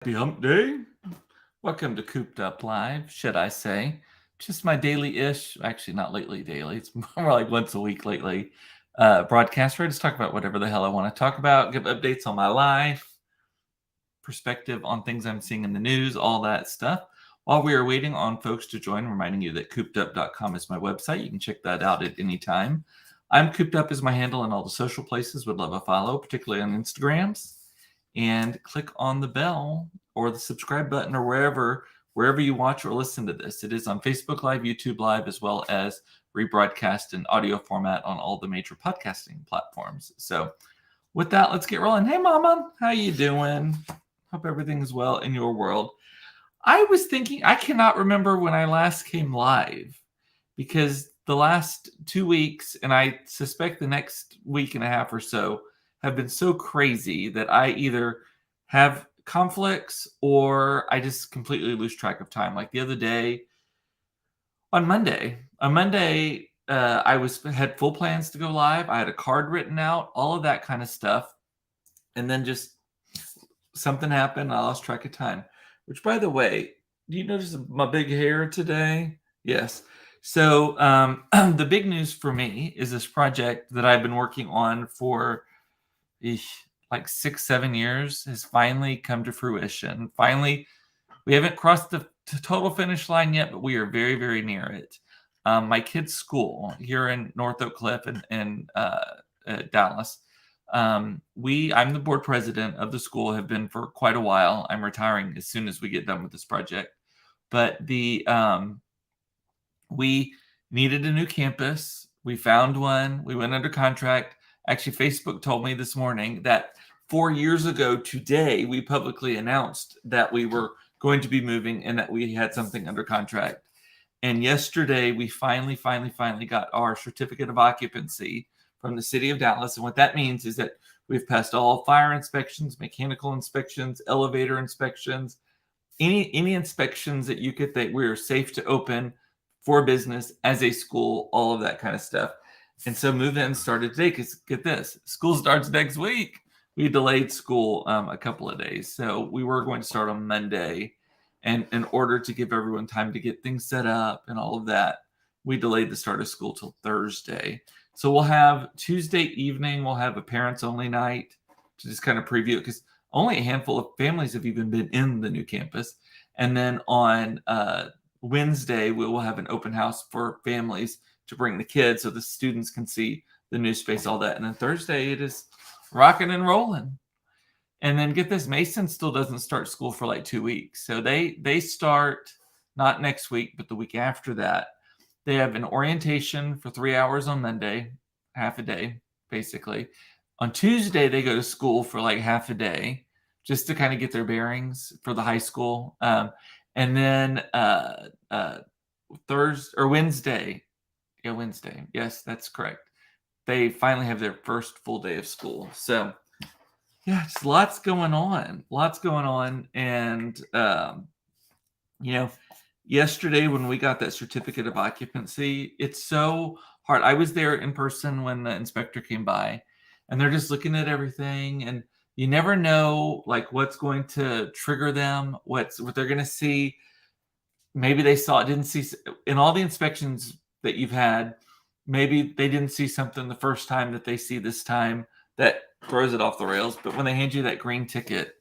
Happy Hump Day. Welcome to Cooped Up Live, should I say. Just my daily-ish, actually not lately daily, it's more like once a week lately, broadcast where I just talk about whatever the hell I want to talk about, give updates on my life, perspective on things I'm seeing in the news, all that stuff. While we are waiting on folks to join, reminding you that coopedup.com is my website. You can check that out at any time. I'm Cooped Up is my handle in all the social places. Would love a follow, particularly on Instagrams. And click on the bell or the subscribe button or wherever you watch or listen to this. It is on Facebook Live, YouTube Live, as well as rebroadcast in audio format on all the major podcasting platforms. So with that, let's get rolling. Hey, Mama, how you doing? Hope everything's well in your world. I was thinking, I cannot remember when I last came live because the last 2 weeks, and I suspect the next week and a half or so, have been so crazy that I either have conflicts or I just completely lose track of time. Like the other day, on Monday, had full plans to go live. I had a card written out, all of that kind of stuff, and then just something happened. I lost track of time. Which, by the way, do you notice my big hair today? Yes. So the big news for me is this project that I've been working on for like 6-7 years has finally come to fruition. Finally, we haven't crossed the total finish line yet, but we are very, very near it. My kid's school here in North Oak Cliff and Dallas. I'm the board president of the school, have been for quite a while. I'm retiring as soon as we get done with this project. But we needed a new campus. We found one. We went under contract. Actually, Facebook told me this morning that 4 years ago today, we publicly announced that we were going to be moving and that we had something under contract. And yesterday, we finally got our certificate of occupancy from the city of Dallas. And what that means is that we've passed all fire inspections, mechanical inspections, elevator inspections, any inspections that you could think we're safe to open for business as a school, all of that kind of stuff. And so move-in started today because get this, school starts next week. We delayed school a couple of days. So we were going to start on Monday. And in order to give everyone time to get things set up and all of that, we delayed the start of school till Thursday. So we'll have Tuesday evening, we'll have a parents only night to just kind of preview it because only a handful of families have even been in the new campus. And then on Wednesday, we will have an open house for families to bring the kids so the students can see the new space, all that. And then Thursday, it is rocking and rolling. And then get this, Mason still doesn't start school for like 2 weeks. So they start not next week, but the week after that. They have an orientation for 3 hours on Monday, half a day, basically. On Tuesday, they go to school for like half a day just to kind of get their bearings for the high school. And then Thursday or Wednesday. Yeah, Wednesday. Yes, that's correct. They finally have their first full day of school. So yeah, just lots going on. And, yesterday when we got that certificate of occupancy, it's so hard. I was there in person when the inspector came by and they're just looking at everything and you never know like what's going to trigger them, what they're going to see. Maybe they didn't see in all the inspections that you've had, maybe they didn't see something the first time that they see this time that throws it off the rails. But when they hand you that green ticket,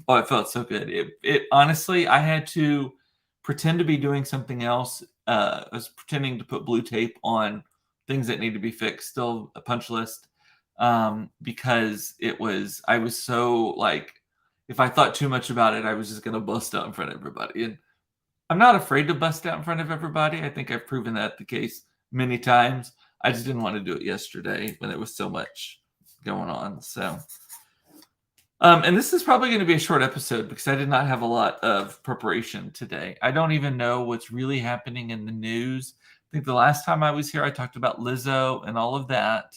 oh, it felt so good. It honestly, I had to pretend to be doing something else. I was pretending to put blue tape on things that need to be fixed, still a punch list, because I was so like, if I thought too much about it, I was just going to bust out in front of everybody. And I'm not afraid to bust out in front of everybody. I think I've proven that the case many times. I just didn't want to do it yesterday when there was so much going on. So, and this is probably going to be a short episode because I did not have a lot of preparation today. I don't even know what's really happening in the news. I think the last time I was here, I talked about Lizzo and all of that.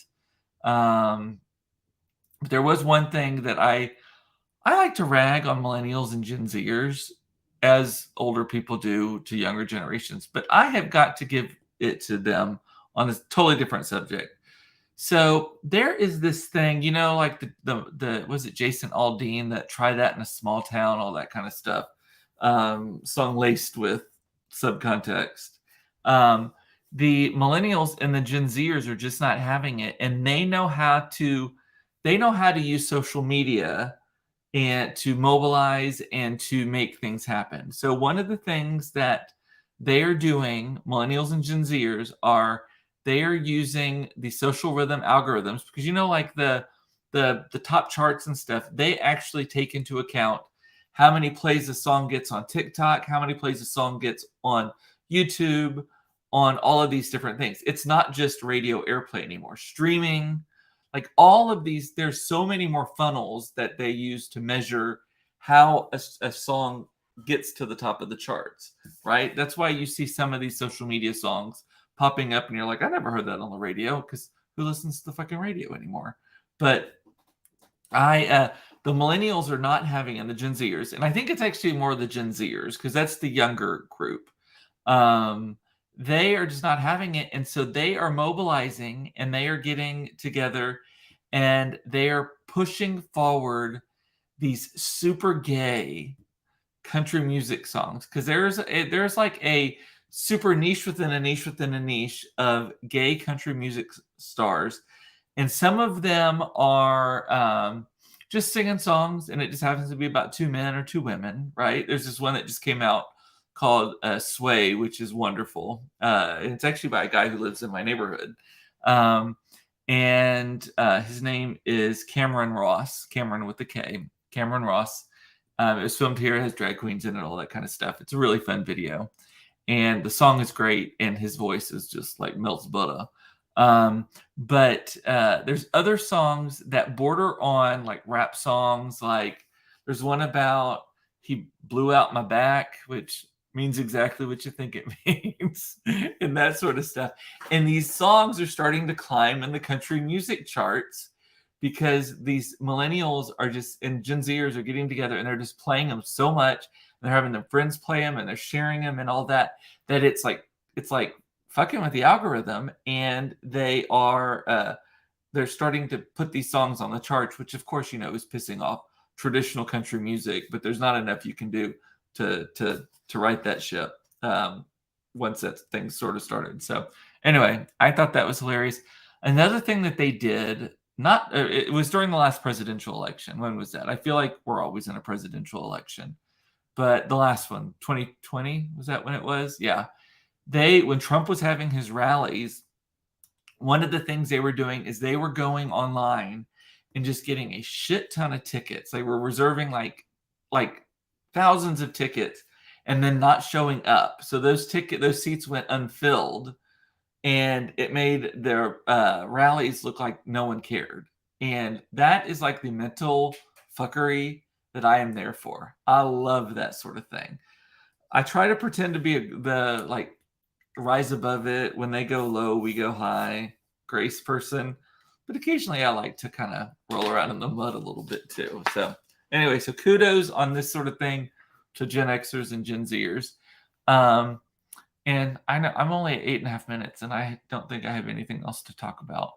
But there was one thing that I like to rag on millennials and Gen Zers as older people do to younger generations, but I have got to give it to them on a totally different subject. So there is this thing, like the was it Jason Aldean that Try That in a Small Town, all that kind of stuff, song laced with subcontext. Um, the millennials and the Gen Zers are just not having it, and they know how to use social media and to mobilize and to make things happen. So one of the things that they are doing, millennials and Gen Zers, they are using the social rhythm algorithms because like the top charts and stuff, they actually take into account how many plays a song gets on TikTok, how many plays a song gets on YouTube, on all of these different things. It's not just radio airplay anymore. Streaming, like all of these, there's so many more funnels that they use to measure how a song gets to the top of the charts, right? That's why you see some of these social media songs popping up and you're like, I never heard that on the radio, because who listens to the fucking radio anymore? But the millennials are not having, and the Gen Zers, and I think it's actually more the Gen Zers because that's the younger group. They are just not having it, and so they are mobilizing and they are getting together and they are pushing forward these super gay country music songs, because there's like a super niche within a niche within a niche of gay country music stars, and some of them are just singing songs, and it just happens to be about two men or two women, right? There's this one that just came out called Sway, which is wonderful. And it's actually by a guy who lives in my neighborhood. And his name is Cameron Ross, Cameron with the K, Cameron Ross. It was filmed here, it has drag queens in it, all that kind of stuff. It's a really fun video. And the song is great, and his voice is just like melts butter. But there's other songs that border on like rap songs. Like there's one about he blew out my back, which means exactly what you think it means, and that sort of stuff. And these songs are starting to climb in the country music charts because these millennials are just, and Gen Zers are getting together and they're just playing them so much. And they're having their friends play them and they're sharing them and all that, that it's like fucking with the algorithm, and they're starting to put these songs on the charts, which of course is pissing off traditional country music, but there's not enough you can do to right that ship once that thing sort of started. So anyway, I thought that was hilarious. Another thing that they did, it was during the last presidential election. When was that? I feel like we're always in a presidential election, but the last one, 2020, was that when it was? Yeah. When Trump was having his rallies, one of the things they were doing is they were going online and just getting a shit ton of tickets. They were reserving like thousands of tickets and then not showing up. So those seats went unfilled, and it made their rallies look like no one cared. And that is like the mental fuckery that I am there for. I love that sort of thing. I try to pretend to be the rise above it. When they go low, we go high, grace person. But occasionally I like to kind of roll around in the mud a little bit too. So anyway, so kudos on this sort of thing to Gen Xers and Gen Zers. And I know I'm only at 8.5 minutes, and I don't think I have anything else to talk about.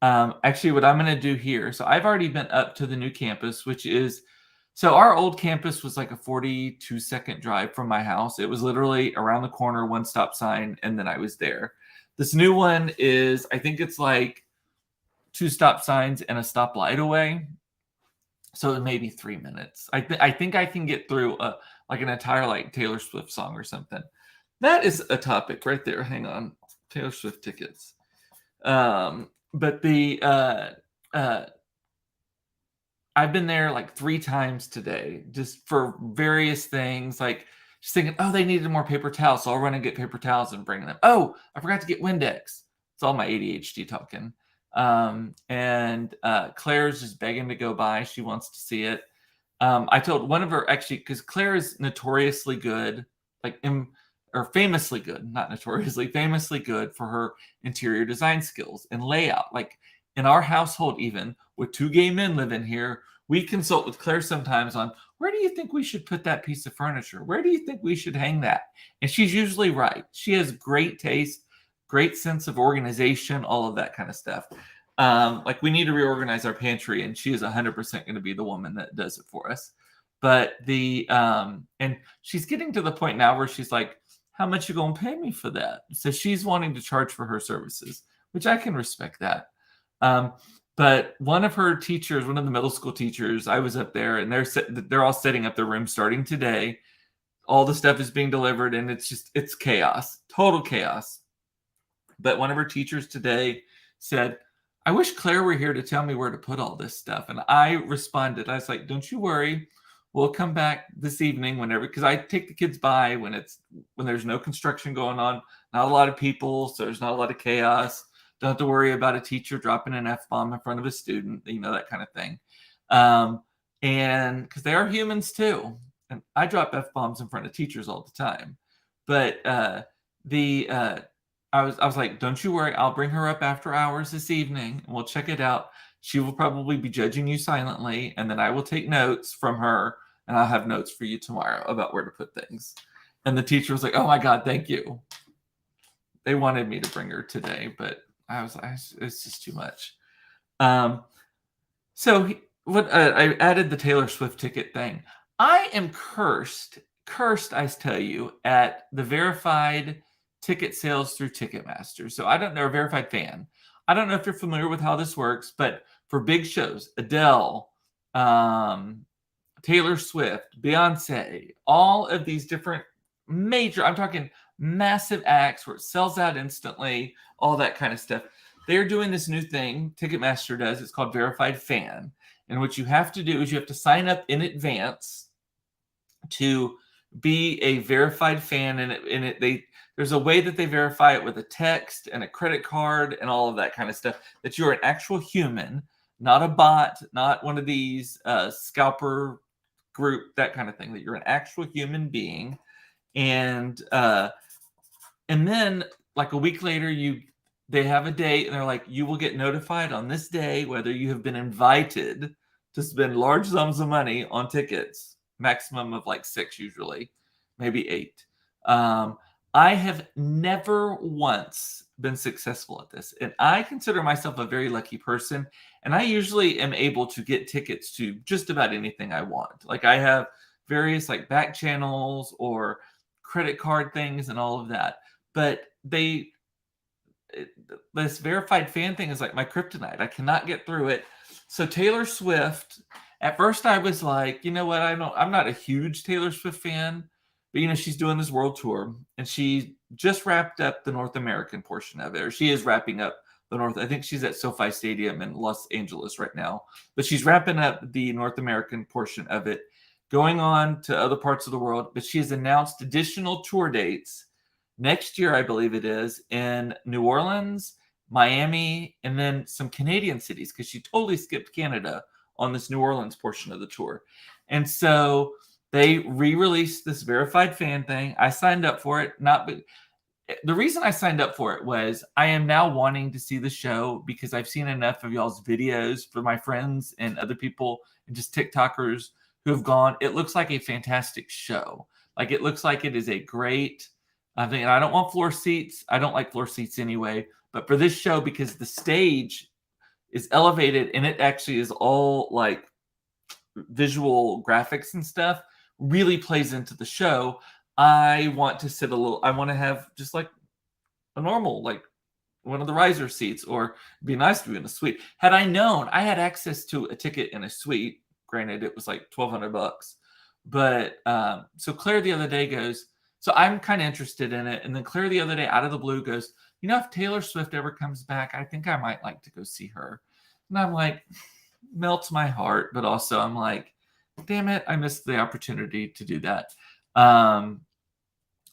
Actually, what I'm going to do here, so I've already been up to the new campus, which is, so our old campus was like a 42-second drive from my house. It was literally around the corner, one stop sign, and then I was there. This new one is, I think it's like 2 stop signs and a stoplight away. So maybe 3 minutes. I think I can get through like an entire Taylor Swift song or something. That is a topic right there. Hang on. Taylor Swift tickets. But I've been there like 3 times today, just for various things, like just thinking, oh, they needed more paper towels, so I'll run and get paper towels and bring them. Oh, I forgot to get Windex. It's all my ADHD talking. And Claire's just begging to go by. She wants to see it. I told one of her, actually, because Claire is notoriously good, or famously good, not notoriously, famously good for her interior design skills and layout. Like in our household, even with 2 gay men living here, we consult with Claire sometimes on, where do you think we should put that piece of furniture? Where do you think we should hang that? And she's usually right. She has great taste, great sense of organization, all of that kind of stuff. Like we need to reorganize our pantry, and she is 100% going to be the woman that does it for us. But and she's getting to the point now where she's like, how much you gonna pay me for that? So she's wanting to charge for her services, which I can respect that. But one of her teachers, one of the middle school teachers, I was up there, and they're all setting up their room starting today. All the stuff is being delivered, and it's chaos, total chaos. But one of her teachers today said, I wish Claire were here to tell me where to put all this stuff. And I responded, I was like, don't you worry. We'll come back this evening whenever, because I take the kids by when there's no construction going on, not a lot of people, so there's not a lot of chaos. Don't have to worry about a teacher dropping an F-bomb in front of a student, that kind of thing. And because they are humans too. And I drop F-bombs in front of teachers all the time. But I was like, don't you worry, I'll bring her up after hours this evening and we'll check it out. She will probably be judging you silently, and then I will take notes from her, and I'll have notes for you tomorrow about where to put things. And the teacher was like, oh my God, thank you. They wanted me to bring her today, but I was like, it's just too much. So I added the Taylor Swift ticket thing. I am cursed, I tell you, at the verified ticket sales through Ticketmaster. So I don't know, a verified fan. I don't know if you're familiar with how this works, but for big shows, Adele, Taylor Swift, Beyonce, all of these different major, I'm talking massive acts where it sells out instantly, all that kind of stuff. They're doing this new thing, Ticketmaster does. It's called Verified Fan. And what you have to do is you have to sign up in advance to be a verified fan. And there's a way that they verify it with a text and a credit card and all of that kind of stuff, that you're an actual human, not a bot, not one of these scalper group, that kind of thing, that you're an actual human being. And then like a week later, they have a date and they're like, you will get notified on this day whether you have been invited to spend large sums of money on tickets, maximum of like 6 usually, maybe 8. I have never once been successful at this, and I consider myself a very lucky person, and I usually am able to get tickets to just about anything I want. Like I have various like back channels or credit card things and all of that, but this verified fan thing is like my kryptonite. I cannot get through it. So Taylor Swift, at first I was like, you know what? I'm not a huge Taylor Swift fan, but she's doing this world tour, and she just wrapped up the North American portion of it, or she is wrapping up the North. I think she's at SoFi Stadium in Los Angeles right now, but she's wrapping up the North American portion of it, going on to other parts of the world. But she has announced additional tour dates next year, I believe it is, in New Orleans, Miami, and then some Canadian cities, because she totally skipped Canada on this New Orleans portion of the tour. And so they re-released this verified fan thing. I signed up for it. The reason I signed up for it was I am now wanting to see the show, because I've seen enough of y'all's videos for my friends and other people and just TikTokers who have gone. It looks like a fantastic show. Like it looks like it is a great thing. And I don't want floor seats. I don't like floor seats anyway. But for this show, because the stage is elevated and it actually is all like visual graphics and stuff, really plays into the show. I want to I want to have just like a normal, like one of the riser seats, or it'd be nice to be in a suite. Had I known, I had access to a ticket in a suite. Granted, it was like $1,200. But so Claire the other day goes, so I'm kind of interested in it. And then Claire the other day out of the blue goes, if Taylor Swift ever comes back, I think I might like to go see her. And I'm like, melts my heart. But also I'm like, damn it, I missed the opportunity to do that.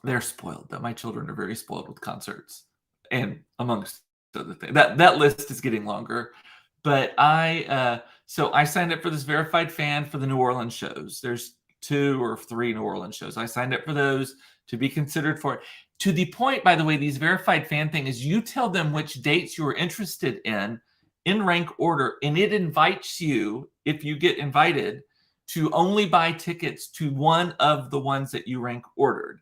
They're spoiled, though. My children are very spoiled with concerts, and amongst other things. That list is getting longer. But so I signed up for this verified fan for the New Orleans shows. There's 2 or 3 New Orleans shows. I signed up for those to be considered for it. To the point, by the way, these verified fan thing is you tell them which dates you are interested in rank order, and it invites you, if you get invited, to only buy tickets to one of the ones that you rank ordered.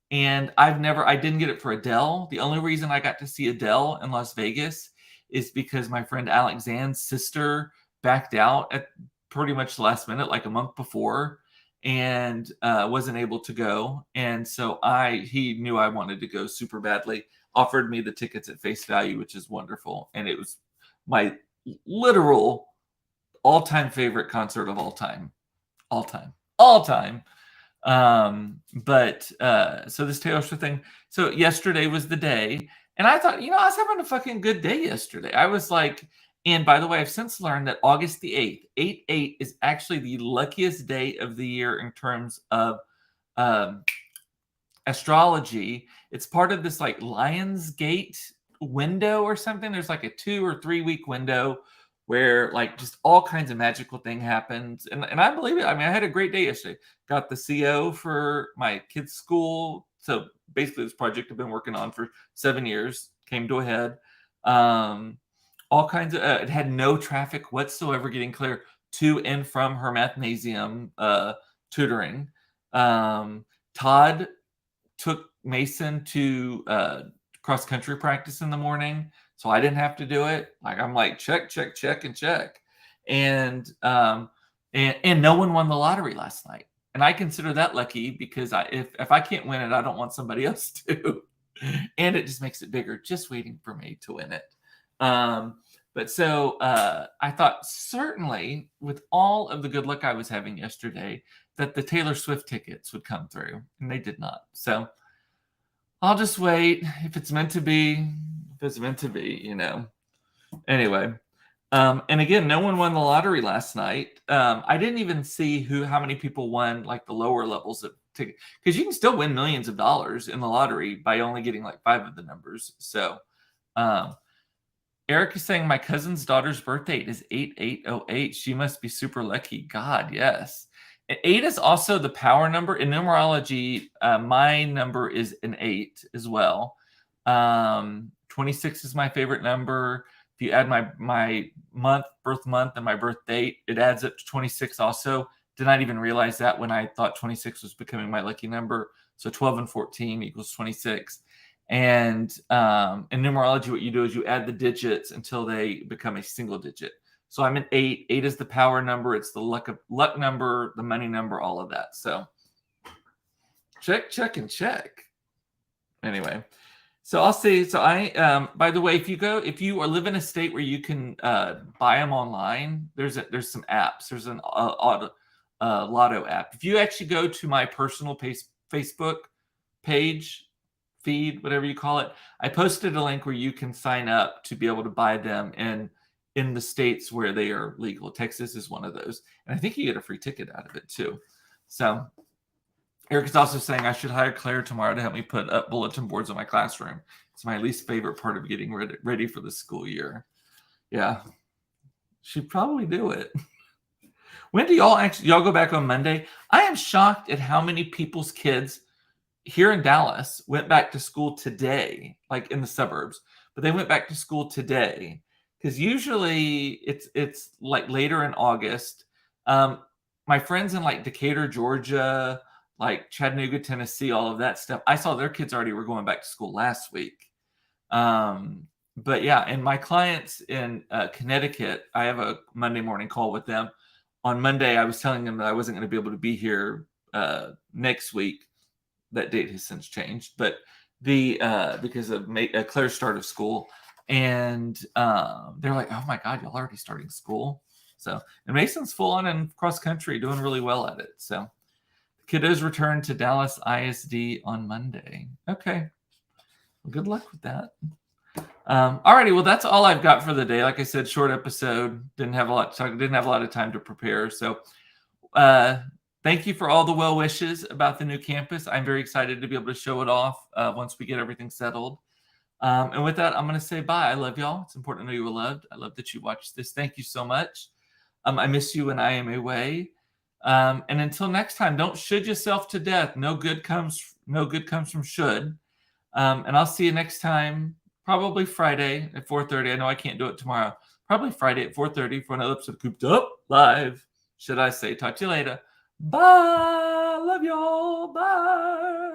And I didn't get it for Adele. The only reason I got to see Adele in Las Vegas is because my friend Alexander's sister backed out at pretty much the last minute, like a month before, and wasn't able to go. And so he knew I wanted to go super badly, offered me the tickets at face value, which is wonderful. And it was my literal all-time favorite concert of all time. So this Taylor Swift thing. So yesterday was the day, and I thought, I was having a fucking good day yesterday. I was like, and by the way, I've since learned that August the 8th, 8/8 is actually the luckiest day of the year in terms of astrology. It's part of this like Lionsgate window or something. There's like a 2 or 3 week window where like just all kinds of magical thing happens. And I believe it. I mean, I had a great day yesterday. Got the CO for my kids' school. So basically this project I've been working on for 7 years came to a head. All kinds of, it had no traffic whatsoever getting clear to and from her mathnasium tutoring. Todd took Mason to cross country practice in the morning, so I didn't have to do it. Like I'm like check, and check, and no one won the lottery last night, and I consider that lucky because if I can't win it, I don't want somebody else to, and it just makes it bigger, just waiting for me to win it. But so I thought certainly with all of the good luck I was having yesterday that the Taylor Swift tickets would come through, and they did not. So I'll just wait. If it's meant to be, Anyway, and again, no one won the lottery last night. I didn't even see how many people won like the lower levels of ticket, because you can still win millions of dollars in the lottery by only getting like 5 of the numbers. So Eric is saying my cousin's daughter's birthday is 8808. She must be super lucky. God, yes. 8 is also the power number. In numerology, my number is an 8 as well. 26 is my favorite number. If you add my birth month, and my birth date, it adds up to 26 also. Did not even realize that when I thought 26 was becoming my lucky number. So 12 and 14 equals 26. And in numerology, what you do is you add the digits until they become a single digit. So I'm an 8. 8 is the power number. It's the luck number, the money number, all of that. So check, and check. Anyway, so I'll see. So by the way, if you live in a state where you can buy them online, there's some apps. There's an Lotto app. If you actually go to my personal Facebook page, feed, whatever you call it, I posted a link where you can sign up to be able to buy them in the states where they are legal. Texas is one of those. And I think you get a free ticket out of it too. So Eric is also saying I should hire Claire tomorrow to help me put up bulletin boards in my classroom. It's my least favorite part of getting ready for the school year. Yeah, she'd probably do it. When do y'all go back on Monday? I am shocked at how many people's kids here in Dallas went back to school today, like in the suburbs, but they went back to school today because usually it's like later in August. My friends in like Decatur, Georgia, like Chattanooga, Tennessee, all of that stuff, I saw their kids already were going back to school last week. But yeah, and my clients in Connecticut, I have a Monday morning call with them. On Monday, I was telling them that I wasn't going to be able to be here next week. That date has since changed, but because of Claire's start of school, and they're like, "Oh my God, y'all already starting school!" So, and Mason's full on in cross country, doing really well at it. So, the kiddos return to Dallas ISD on Monday. Okay, well, good luck with that. Alrighty, well, that's all I've got for the day. Like I said, short episode. Didn't have a lot to talk. Didn't have a lot of time to prepare. So, thank you for all the well wishes about the new campus. I'm very excited to be able to show it off once we get everything settled. And with that, I'm going to say bye. I love y'all. It's important to know you were loved. I love that you watched this. Thank you so much. I miss you when I am away. And until next time, don't should yourself to death. No good comes from should. And I'll see you next time. Probably Friday at 4:30. I know I can't do it tomorrow. Probably Friday at 4:30 for another episode of Cooped Up Live. Should I say? Talk to you later. Bye. Love y'all. Bye.